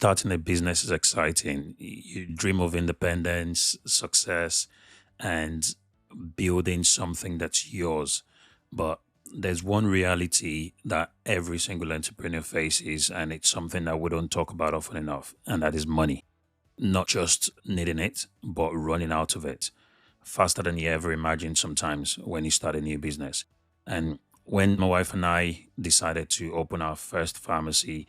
Starting a business is exciting. You dream of independence, success, and building something that's yours. But there's one reality that every single entrepreneur faces, and it's something that we don't talk about often enough, and that is money. Not just needing it, but running out of it faster than you ever imagined sometimes when you start a new business. And when my wife and I decided to open our first pharmacy,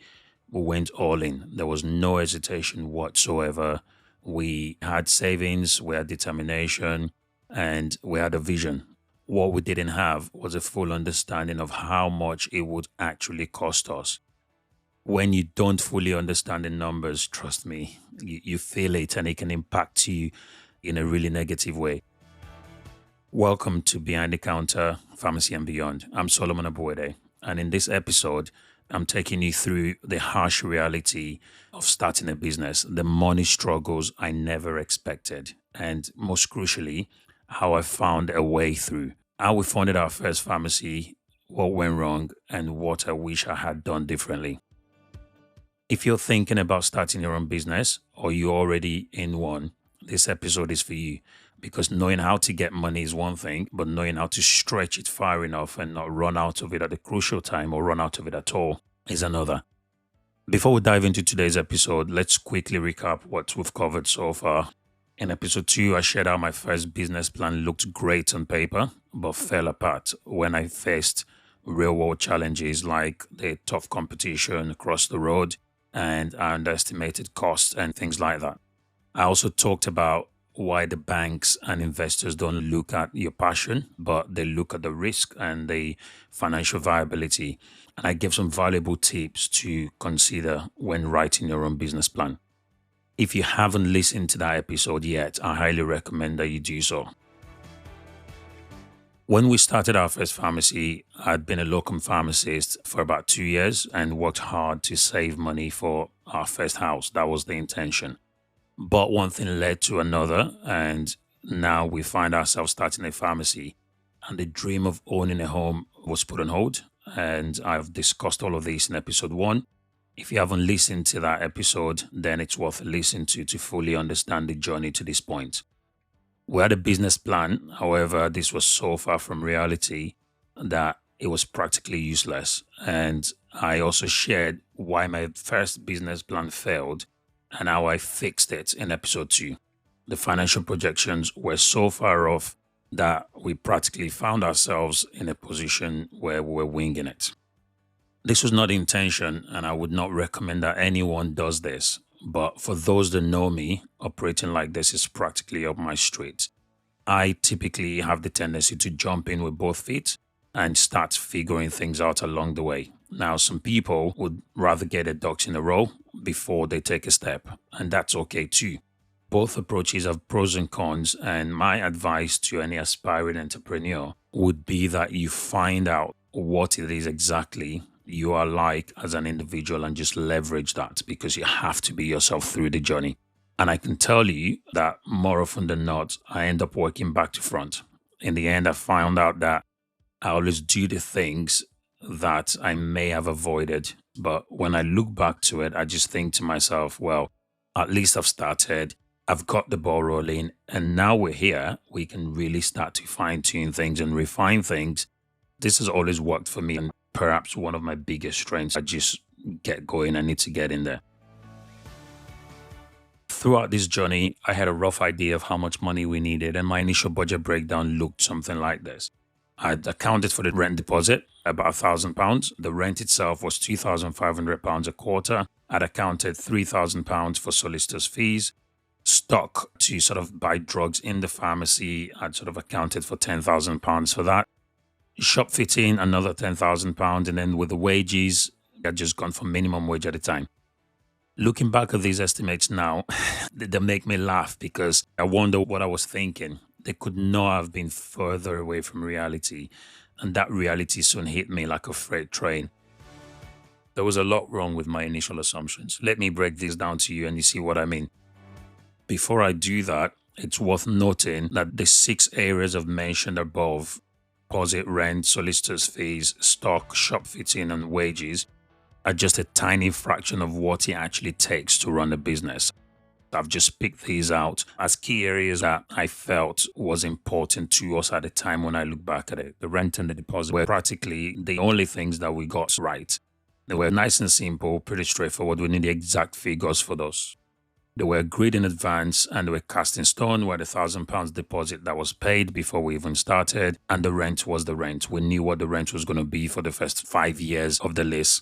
we went all in. There was no hesitation whatsoever. We had savings, we had determination, and we had a vision. What we didn't have was a full understanding of how much it would actually cost us. When you don't fully understand the numbers, trust me, you feel it and it can impact you in a really negative way. Welcome to Behind the Counter Pharmacy and Beyond. I'm Solomon Abuede, and in this episode, I'm taking you through the harsh reality of starting a business, the money struggles I never expected, and most crucially, how I found a way through. How we funded our first pharmacy, what went wrong, and what I wish I had done differently. If you're thinking about starting your own business or you're already in one, this episode is for you, because knowing how to get money is one thing, but knowing how to stretch it far enough and not run out of it at a crucial time or run out of it at all is another. Before we dive into today's episode, let's quickly recap what we've covered so far. In episode 2, I shared how my first business plan looked great on paper, but fell apart when I faced real-world challenges like the tough competition across the road and I underestimated costs and things like that. I also talked about why the banks and investors don't look at your passion, but they look at the risk and the financial viability. And I gave some valuable tips to consider when writing your own business plan. If you haven't listened to that episode yet, I highly recommend that you do so. When we started our first pharmacy, I'd been a locum pharmacist for about 2 years and worked hard to save money for our first house. That was the intention. But one thing led to another, and now we find ourselves starting a pharmacy. And the dream of owning a home was put on hold. And I've discussed all of this in episode 1. If you haven't listened to that episode, then it's worth listening to fully understand the journey to this point. We had a business plan. However, this was so far from reality that it was practically useless. And I also shared why my first business plan failed and how I fixed it in episode 2. The financial projections were so far off that we practically found ourselves in a position where we were winging it. This was not the intention, and I would not recommend that anyone does this. But for those that know me, operating like this is practically up my street. I typically have the tendency to jump in with both feet and start figuring things out along the way. Now, some people would rather get their ducks in a row before they take a step, and that's okay too. Both approaches have pros and cons, and my advice to any aspiring entrepreneur would be that you find out what it is exactly you are like as an individual and just leverage that, because you have to be yourself through the journey. And I can tell you that more often than not, I end up working back to front. In the end, I found out that I always do the things that I may have avoided. But when I look back to it, I just think to myself, well, at least I've started, I've got the ball rolling, and now we're here. We can really start to fine tune things and refine things. This has always worked for me, and perhaps one of my biggest strengths. I just get going. I need to get in there. Throughout this journey, I had a rough idea of how much money we needed, and my initial budget breakdown looked something like this. I'd accounted for the rent deposit, about £1,000. The rent itself was £2,500 a quarter. I'd accounted £3,000 for solicitors' fees. Stock to sort of buy drugs in the pharmacy, I'd sort of accounted for £10,000 for that. Shopfitting, another £10,000, and then with the wages, I'd just gone for minimum wage at the time. Looking back at these estimates now, they make me laugh because I wonder what I was thinking. They could not have been further away from reality, and that reality soon hit me like a freight train. There was a lot wrong with my initial assumptions. Let me break this down to you and you see what I mean. Before I do that, it's worth noting that the 6 areas I've mentioned above, deposit, rent, solicitors' fees, stock, shop fitting, and wages, are just a tiny fraction of what it actually takes to run a business. I've just picked these out as key areas that I felt was important to us at the time when I look back at it. The rent and the deposit were practically the only things that we got right. They were nice and simple, pretty straightforward. We need the exact figures for those. They were agreed in advance and they were cast in stone. We had £1,000 deposit that was paid before we even started, and the rent was the rent. We knew what the rent was going to be for the first 5 years of the lease.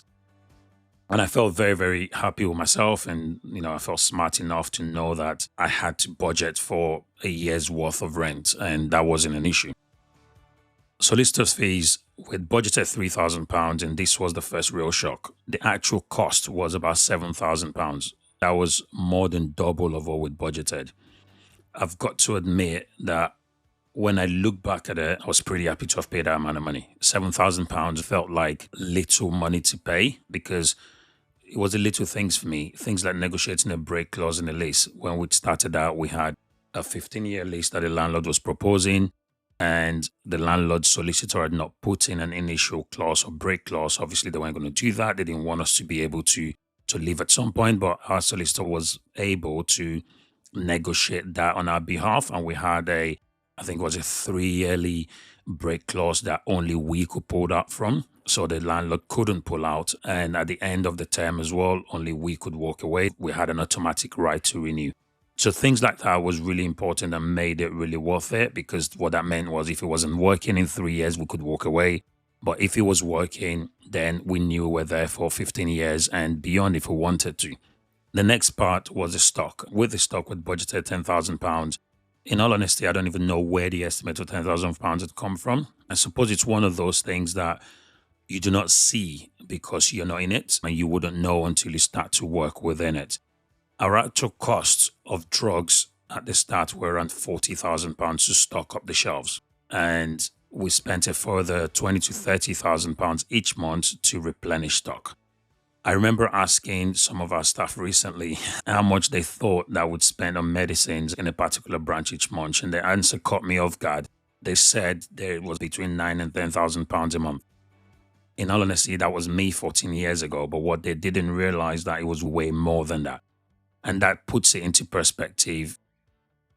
And I felt very, very happy with myself. And, I felt smart enough to know that I had to budget for a year's worth of rent, and that wasn't an issue. Solicitors' fees, we had budgeted £3,000, and this was the first real shock. The actual cost was about £7,000. That was more than double of what we'd budgeted. I've got to admit that when I look back at it, I was pretty happy to have paid that amount of money. £7,000 felt like little money to pay because it was the little things for me. Things like negotiating a break clause in the lease. When we started out, we had a 15-year lease that the landlord was proposing, and the landlord solicitor had not put in an initial clause or break clause. Obviously, they weren't going to do that. They didn't want us to be able to leave at some point, but our solicitor was able to negotiate that on our behalf. And we had I think it was a 3-yearly break clause that only we could pull out from. So the landlord couldn't pull out. And at the end of the term as well, only we could walk away. We had an automatic right to renew. So things like that was really important and made it really worth it, because what that meant was if it wasn't working in 3 years, we could walk away. But if it was working, then we knew we were there for 15 years and beyond if we wanted to. The next part was the stock. With the stock, we budgeted £10,000. In all honesty, I don't even know where the estimate of £10,000 had come from. I suppose it's one of those things that you do not see because you're not in it, and you wouldn't know until you start to work within it. Our actual costs of drugs at the start were around £40,000 to stock up the shelves. And we spent a further £20,000 to £30,000 each month to replenish stock. I remember asking some of our staff recently how much they thought that would spend on medicines in a particular branch each month, and the answer caught me off guard. They said there was between £9,000 and £10,000 a month. In all honesty, that was me 14 years ago, but what they didn't realize that it was way more than that. And that puts it into perspective.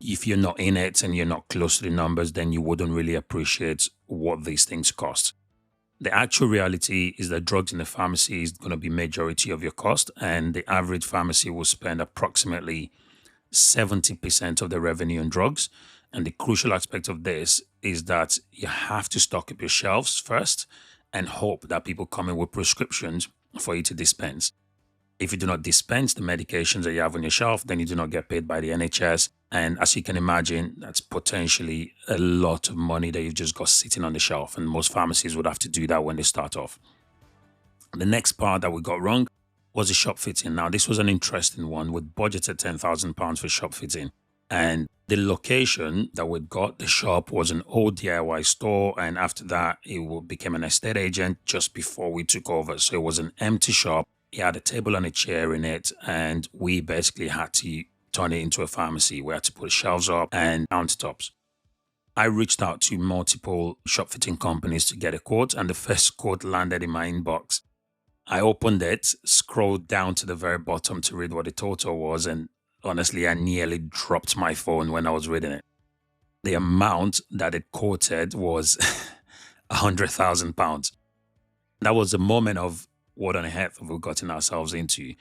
If you're not in it and you're not close to the numbers, then you wouldn't really appreciate what these things cost. The actual reality is that drugs in the pharmacy is going to be majority of your cost, and the average pharmacy will spend approximately 70% of the revenue on drugs. And the crucial aspect of this is that you have to stock up your shelves first and hope that people come in with prescriptions for you to dispense. If you do not dispense the medications that you have on your shelf, then you do not get paid by the NHS. And as you can imagine, that's potentially a lot of money that you've just got sitting on the shelf. And most pharmacies would have to do that when they start off. The next part that we got wrong was the shop fitting. Now, this was an interesting one. We budgeted £10,000 for shop fitting. And the location that we got, the shop, was an old DIY store. And after that, it became an estate agent just before we took over. So it was an empty shop. It had a table and a chair in it, and we basically had to turn it into a pharmacy. We had to put shelves up and countertops. I reached out to multiple shop fitting companies to get a quote, and the first quote landed in my inbox. I opened it, scrolled down to the very bottom to read what the total was, and honestly, I nearly dropped my phone when I was reading it. The amount that it quoted was £100,000. That was a moment of, what on earth have we gotten ourselves into?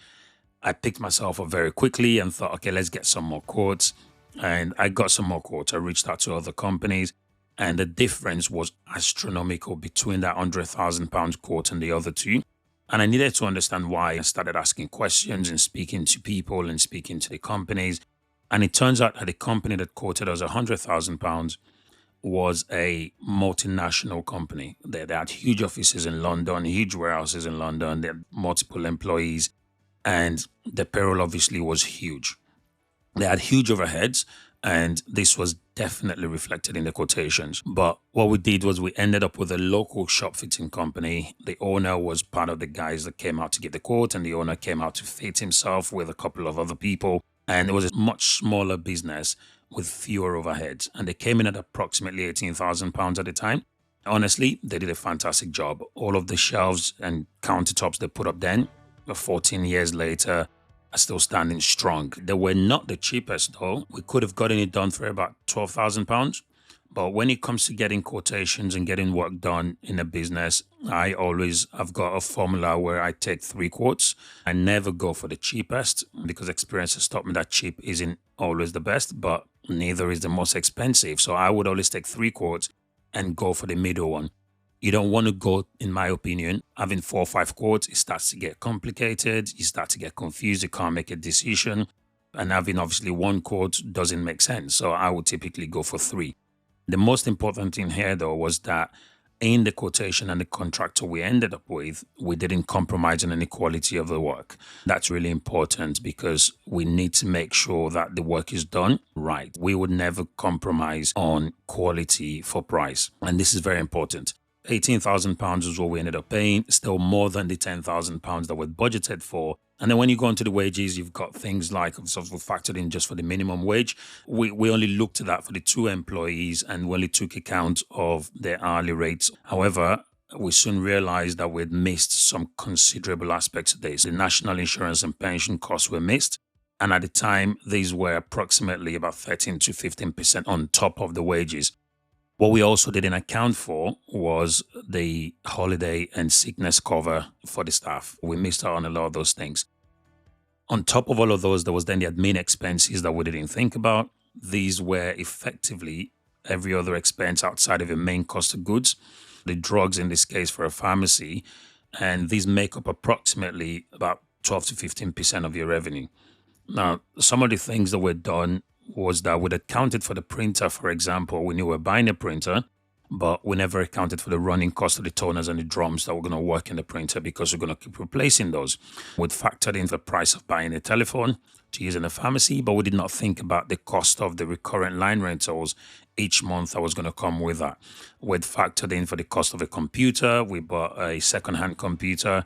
I picked myself up very quickly and thought, okay, let's get some more quotes. And I got some more quotes. I reached out to other companies, and the difference was astronomical between that £100,000 quote and the other two. And I needed to understand why. I started asking questions and speaking to people and speaking to the companies. And it turns out that the company that quoted us £100,000 was a multinational company. They had huge offices in London, huge warehouses in London. They had multiple employees, and the payroll obviously was huge. They had huge overheads, and this was definitely reflected in the quotations. But what we did was we ended up with a local shop fitting company. The owner was part of the guys that came out to get the quote, and the owner came out to fit himself with a couple of other people. And it was a much smaller business with fewer overheads. And they came in at approximately £18,000 at the time. Honestly, they did a fantastic job. All of the shelves and countertops they put up then, 14 years later, are still standing strong. They were not the cheapest though. We could have gotten it done for about £12,000. But when it comes to getting quotations and getting work done in a business, I've got a formula where I take three quotes. I never go for the cheapest because experience has taught me that cheap isn't always the best, but neither is the most expensive. So I would always take three quotes and go for the middle one. You don't want to go, in my opinion, having 4 or 5 quotes. It starts to get complicated. You start to get confused. You can't make a decision. And having obviously one quote doesn't make sense. So I would typically go for three. The most important thing here, though, was that in the quotation and the contractor we ended up with, we didn't compromise on any quality of the work. That's really important because we need to make sure that the work is done right. We would never compromise on quality for price. And this is very important. £18,000 is what we ended up paying, still more than the £10,000 that we budgeted for. And then when you go into the wages, you've got things like, so we factored in just for the minimum wage. We only looked at that for the 2 employees and we only took account of their hourly rates. However, we soon realized that we'd missed some considerable aspects of this. The national insurance and pension costs were missed. And at the time, these were approximately about 13 to 15% on top of the wages. What we also didn't account for was the holiday and sickness cover for the staff. We missed out on a lot of those things. On top of all of those, there was then the admin expenses that we didn't think about. These were effectively every other expense outside of your main cost of goods, the drugs in this case for a pharmacy, and these make up approximately about 12 to 15% of your revenue. Now, some of the things that were done was that we'd accounted for the printer, for example. We knew we were buying a printer, but we never accounted for the running cost of the toners and the drums that were going to work in the printer because we're going to keep replacing those. We'd factored in the price of buying a telephone to use in a pharmacy, but we did not think about the cost of the recurrent line rentals each month that was going to come with that. We'd factored in for the cost of a computer. We bought a second-hand computer.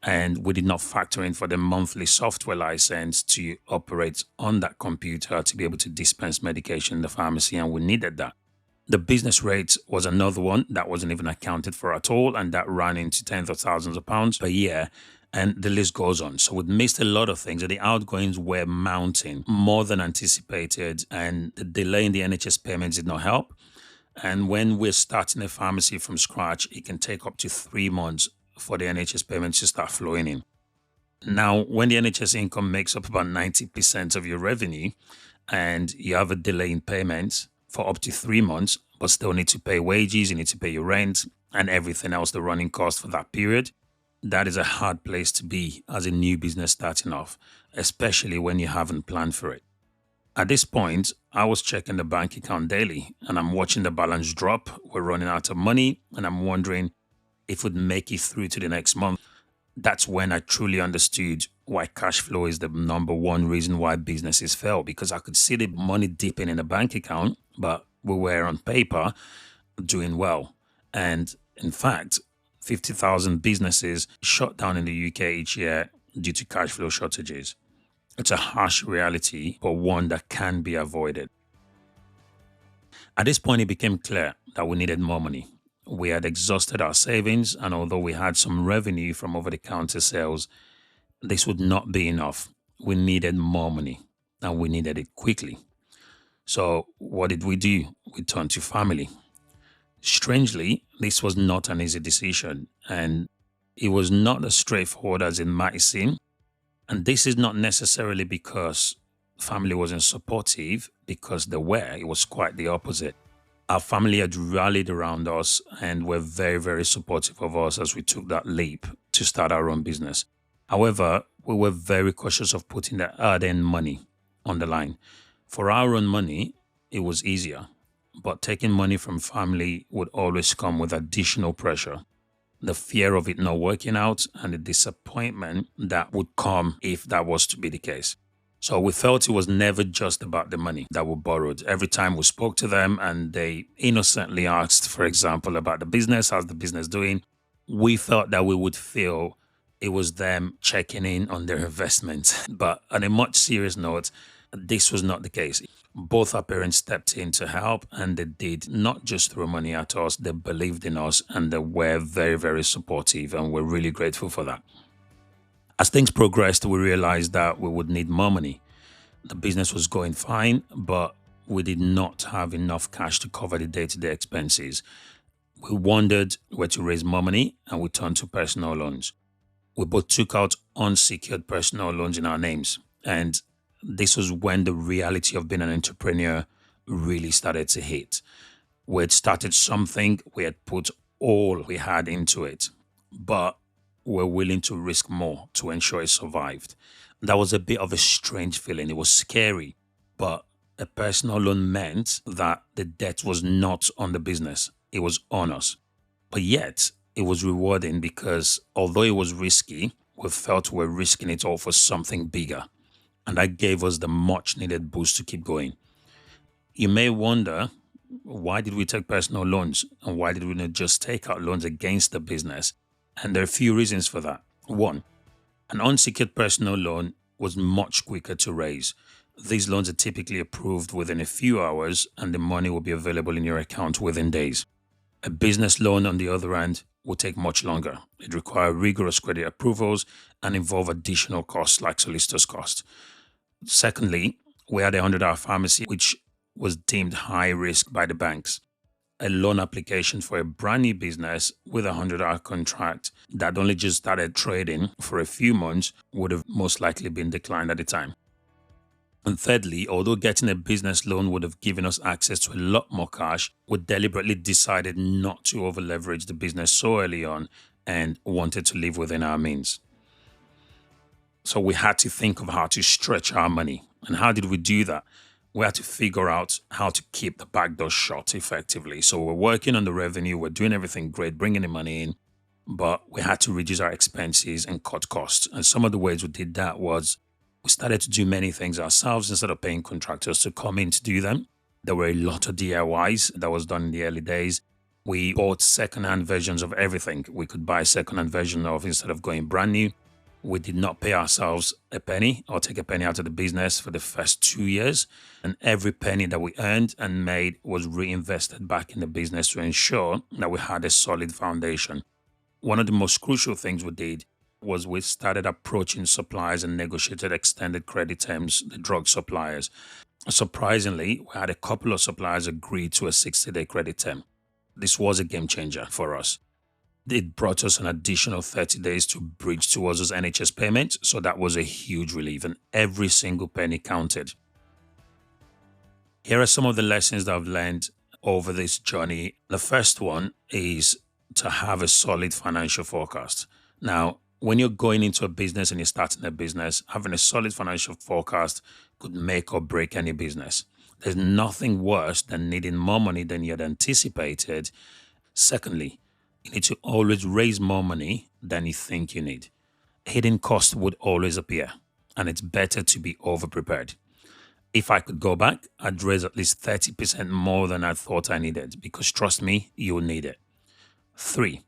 And we did not factor in for the monthly software license to operate on that computer to be able to dispense medication in the pharmacy, and we needed that. The business rate was another one that wasn't even accounted for at all, and that ran into tens of thousands of pounds per year, and the list goes on. So we'd missed a lot of things, and the outgoings were mounting more than anticipated, and the delay in the NHS payments did not help. And when we're starting a pharmacy from scratch, it can take up to 3 months for the NHS payments to start flowing in. Now, when the NHS income makes up about 90% of your revenue and you have a delay in payments for up to 3 months, but still need to pay wages, you need to pay your rent and everything else, the running cost for that period, that is a hard place to be as a new business starting off, especially when you haven't planned for it. At this point, I was checking the bank account daily and I'm watching the balance drop. We're running out of money and I'm wondering if we'd make it through to the next month. That's when I truly understood why cash flow is the number one reason why businesses fail, because I could see the money dipping in the bank account, but we were on paper doing well. And in fact, 50,000 businesses shut down in the UK each year due to cash flow shortages. It's a harsh reality, but one that can be avoided. At this point, it became clear that we needed more money. We had exhausted our savings, and although we had some revenue from over-the-counter sales, this would not be enough. We needed more money, and we needed it quickly. So what did we do? We turned to family. Strangely, this was not an easy decision, and it was not as straightforward as it might seem. And this is not necessarily because family wasn't supportive, because they were. It was quite the opposite. Our family had rallied around us and were very, very supportive of us as we took that leap to start our own business. However, we were very cautious of putting the hard-earned money on the line. For our own money, it was easier, but taking money from family would always come with additional pressure. The fear of it not working out and the disappointment that would come if that was to be the case. So we felt it was never just about the money that we borrowed. Every time we spoke to them and they innocently asked, for example, about the business, how's the business doing? We felt that we would feel it was them checking in on their investments. But on a much serious note, this was not the case. Both our parents stepped in to help, and they did not just throw money at us, they believed in us and they were very, very supportive, and we're really grateful for that. As things progressed, we realized that we would need more money. The business was going fine, but we did not have enough cash to cover the day-to-day expenses. We wondered where to raise more money, and we turned to personal loans. We both took out unsecured personal loans in our names. And this was when the reality of being an entrepreneur really started to hit. We had started something, we had put all we had into it, but we're willing to risk more to ensure it survived. That was a bit of a strange feeling. It was scary, but a personal loan meant that the debt was not on the business, it was on us. But yet, it was rewarding because although it was risky, we felt we were risking it all for something bigger. And that gave us the much needed boost to keep going. You may wonder, why did we take personal loans? And why did we not just take out loans against the business? And there are a few reasons for that. One, an unsecured personal loan was much quicker to raise. These loans are typically approved within a few hours, and the money will be available in your account within days. A business loan, on the other hand, will take much longer. It requires rigorous credit approvals and involve additional costs like solicitor's costs. Secondly, we had a 100-hour pharmacy, which was deemed high risk by the banks. A loan application for a brand new business with a 100-hour contract that only just started trading for a few months would have most likely been declined at the time. And thirdly, although getting a business loan would have given us access to a lot more cash, we deliberately decided not to over leverage the business so early on and wanted to live within our means. So we had to think of how to stretch our money. And how did we do that? We had to figure out how to keep the back door shut effectively. So we're working on the revenue, we're doing everything great, bringing the money in, but we had to reduce our expenses and cut costs. And some of the ways we did that was we started to do many things ourselves instead of paying contractors to come in to do them. There were a lot of DIYs that was done in the early days. We bought second-hand versions of everything we could buy a second-hand version of instead of going brand new. We did not pay ourselves a penny or take a penny out of the business for the first 2 years. And every penny that we earned and made was reinvested back in the business to ensure that we had a solid foundation. One of the most crucial things we did was we started approaching suppliers and negotiated extended credit terms, the drug suppliers. Surprisingly, we had a couple of suppliers agree to a 60-day credit term. This was a game changer for us. It brought us an additional 30 days to bridge towards those NHS payments, so that was a huge relief, and every single penny counted. Here are some of the lessons that I've learned over this journey. The first one is to have a solid financial forecast. Now, when you're going into a business and you're starting a business, having a solid financial forecast could make or break any business. There's nothing worse than needing more money than you had anticipated. Secondly, you need to always raise more money than you think you need. Hidden costs would always appear, and it's better to be over-prepared. If I could go back, I'd raise at least 30% more than I thought I needed, because trust me, you'll need it. 3,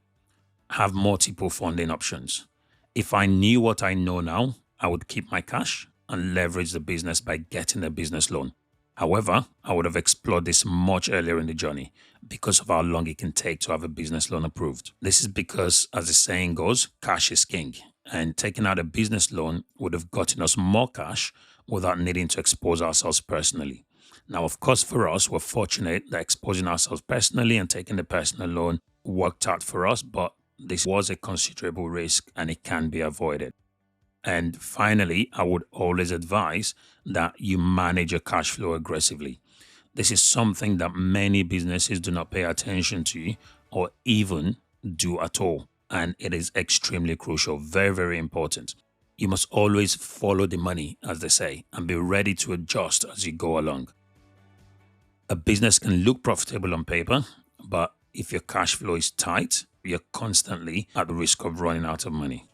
have multiple funding options. If I knew what I know now, I would keep my cash and leverage the business by getting a business loan. However, I would have explored this much earlier in the journey because of how long it can take to have a business loan approved. This is because, as the saying goes, cash is king, and taking out a business loan would have gotten us more cash without needing to expose ourselves personally. Now, of course, for us, we're fortunate that exposing ourselves personally and taking the personal loan worked out for us, but this was a considerable risk and it can be avoided. And finally, I would always advise that you manage your cash flow aggressively. This is something that many businesses do not pay attention to or even do at all. And it is extremely crucial, very, very important. You must always follow the money, as they say, and be ready to adjust as you go along. A business can look profitable on paper, but if your cash flow is tight, you're constantly at the risk of running out of money.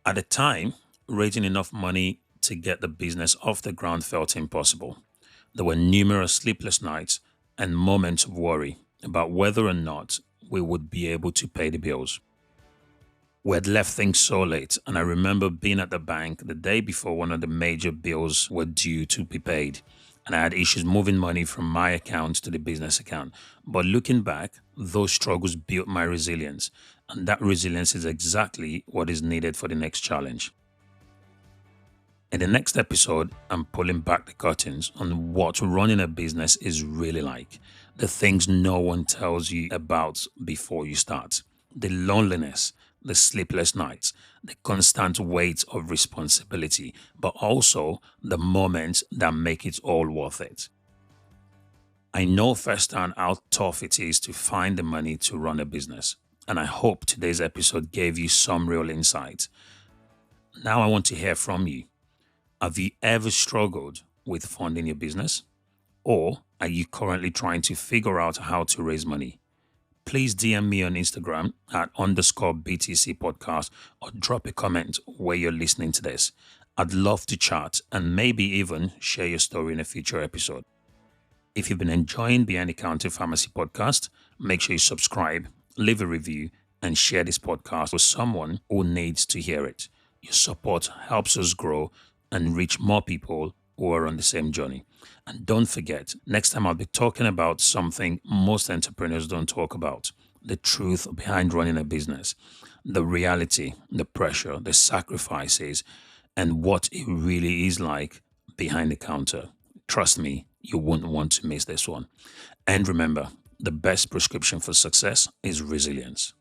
At the time, raising enough money to get the business off the ground felt impossible. There were numerous sleepless nights and moments of worry about whether or not we would be able to pay the bills. We had left things so late, and I remember being at the bank the day before one of the major bills were due to be paid. And I had issues moving money from my account to the business account. But looking back, those struggles built my resilience. And that resilience is exactly what is needed for the next challenge. In the next episode, I'm pulling back the curtains on what running a business is really like. The things no one tells you about before you start. The loneliness, the sleepless nights, the constant weight of responsibility, but also the moments that make it all worth it. I know firsthand how tough it is to find the money to run a business, and I hope today's episode gave you some real insight. Now I want to hear from you. Have you ever struggled with funding your business? Or are you currently trying to figure out how to raise money? Please DM me on Instagram at underscore BTC podcast or drop a comment where you're listening to this. I'd love to chat and maybe even share your story in a future episode. If you've been enjoying Behind the Counter Pharmacy podcast, make sure you subscribe, leave a review, and share this podcast with someone who needs to hear it. Your support helps us grow and reach more people who are on the same journey. And don't forget, next time I'll be talking about something most entrepreneurs don't talk about: the truth behind running a business, the reality, the pressure, the sacrifices, and what it really is like behind the counter. Trust me, you won't want to miss this one. And remember, the best prescription for success is resilience.